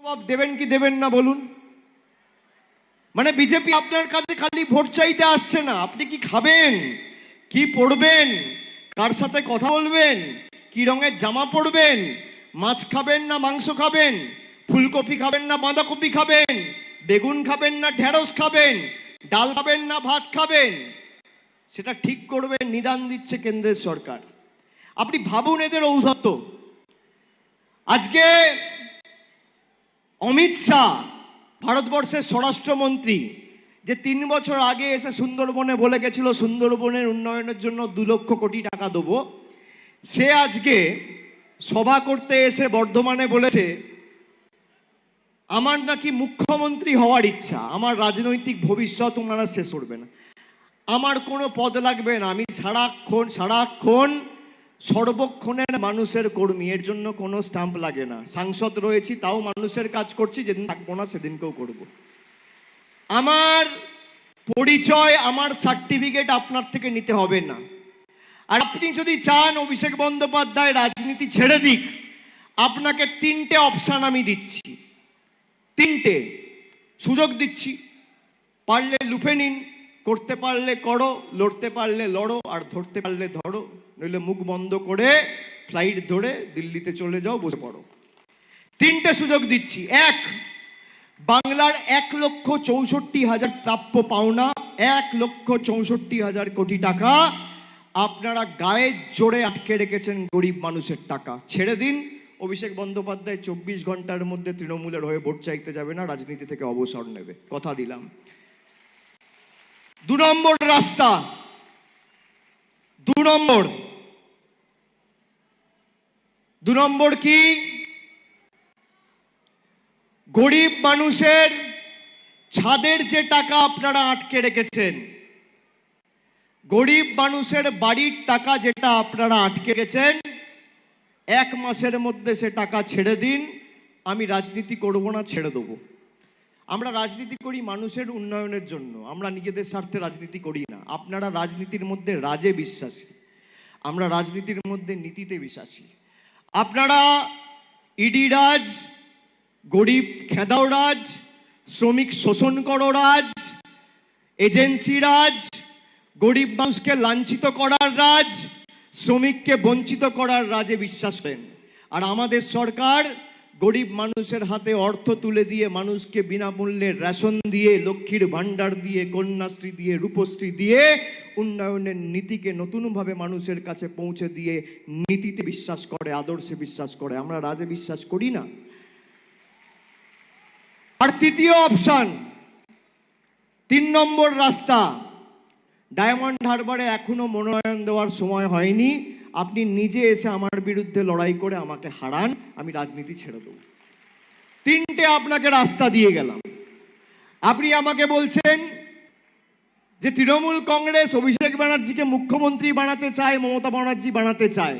জবাব দেবেন কি দেবেন না বলুন? মানে বিজেপি আপনার কাছে খালি ভোট চাইতে আসছে না, আপনি কি খাবেন, কি পড়বেন, কার সাথে কথা বলবেন, কি রঙের জামা পরবেন, মাছ খাবেন না মাংস খাবেন, ফুলকপি খাবেন না বাঁধাকপি খাবেন, বেগুন খাবেন না ঢেঁড়স খাবেন, ডাল খাবেন না ভাত খাবেন, সেটা ঠিক করবেন নিদান দিচ্ছে কেন্দ্রের সরকার। আপনি ভাবুন এদের ঔদ্ধত্য। আজকে অমিত শাহ ভারতবর্ষের স্বরাষ্ট্রমন্ত্রী, যে 3 বছর আগে এসে সুন্দরবনে বলে গেছিল সুন্দরবনের উন্নয়নের জন্য 2 লক্ষ কোটি টাকা দেবো, সে আজকে সভা করতে এসে বর্ধমানে বলেছে আমার নাকি মুখ্যমন্ত্রী হওয়ার ইচ্ছা, আমার রাজনৈতিক ভবিষ্যৎ ওনারা শেষ করবে না, আমার কোনো পদ লাগবে না, আমি সারাক্ষণ সর্বক্ষণের মানুষের কর্মী, এর জন্য কোনো স্ট্যাম্প লাগে না, সাংসদ রয়েছি তাও মানুষের কাজ করছি, যেদিন থাকবো না সেদিনকেও করব। আমার পরিচয় আমার সার্টিফিকেট আপনার থেকে নিতে হবে না। আর আপনি যদি চান অভিষেক বন্দ্যোপাধ্যায় রাজনীতি ছেড়ে দিক, আপনাকে 3টে অপশন আমি দিচ্ছি, 3টে সুযোগ দিচ্ছি। পারলে লুফে নিন, করতে পারলে করো, লড়তে পারলে লড়ো, আর ধরতে পারলে ধরো, নইলে মুখ বন্ধ করে ফ্লাইট ধরে দিল্লিতে চলে যাও, বসে পড়ো। 3টে সুযোগ দিচ্ছি। 1, বাংলার 1,64,000 প্রাপ্য পাওনা, 1,64,000 কোটি টাকা আপনারা গায়ের জোরে আটকে রেখেছেন, গরিব মানুষের টাকা ছেড়ে দিন। অভিষেক বন্দ্যোপাধ্যায় 24 ঘন্টার মধ্যে তৃণমূলের হয়ে ভোট চাইতে যাবে না, রাজনীতি থেকে অবসর নেবে, কথা দিলাম। 2 নম্বর রাস্তা, 2 নম্বর কি? গরিব মানুষের ছাদের যে টাকা আপনারা আটকে রেখেছেন, গরিব মানুষের বাড়ির টাকা যেটা আপনারা আটকে রেখেছেন, 1 মাসের মধ্যে সে টাকা ছেড়ে দিন। আমি রাজনীতি করব না, ছেড়ে দেবো। আমরা রাজনীতি করি মানুষের উন্নয়নের জন্য, আমরা নিজেদের স্বার্থে রাজনীতি করি না। আপনারা রাজনীতির মধ্যে রাজে বিশ্বাসী, আমরা রাজনীতির মধ্যে নীতিতে বিশ্বাসী। আপনারা ইডি রাজ, গরিব খেদাও রাজ, শ্রমিক শোষণ করো রাজ, এজেন্সি রাজ, গরিব মানুষকে লাঞ্ছিত করার রাজ, শ্রমিককে বঞ্চিত করার রাজে বিশ্বাস করেন। আর আমাদের সরকার গরিব মানুষের হাতে অর্থ তুলে দিয়ে, মানুষকে বিনামূল্যে রেশন দিয়ে, লক্ষ্মীর ভাণ্ডার দিয়ে, কন্যাশ্রী দিয়ে, রূপশ্রী দিয়ে উন্নয়নের নীতিকে নতুনভাবে মানুষের কাছে পৌঁছে দিয়ে নীতিতে বিশ্বাস করে, আদর্শে বিশ্বাস করে। আমরা রাজে বিশ্বাস করি না। আর 3য় অপশন, 3 নম্বর রাস্তা, ডায়মন্ড হারবারে এখনো মনোনয়ন দেওয়ার সময় হয়নি, আপনি নিজে এসে আমার বিরুদ্ধে লড়াই করে আমাকে হারান, আমি রাজনীতি ছেড়ে দেব। 3টে আপনাকে রাস্তা দিয়ে গেলাম। আপনি আমাকে বলছেন যে তৃণমূল কংগ্রেস অভিষেক ব্যানার্জিকে মুখ্যমন্ত্রী বানাতে চায়, মমতা ব্যানার্জি বানাতে চায়।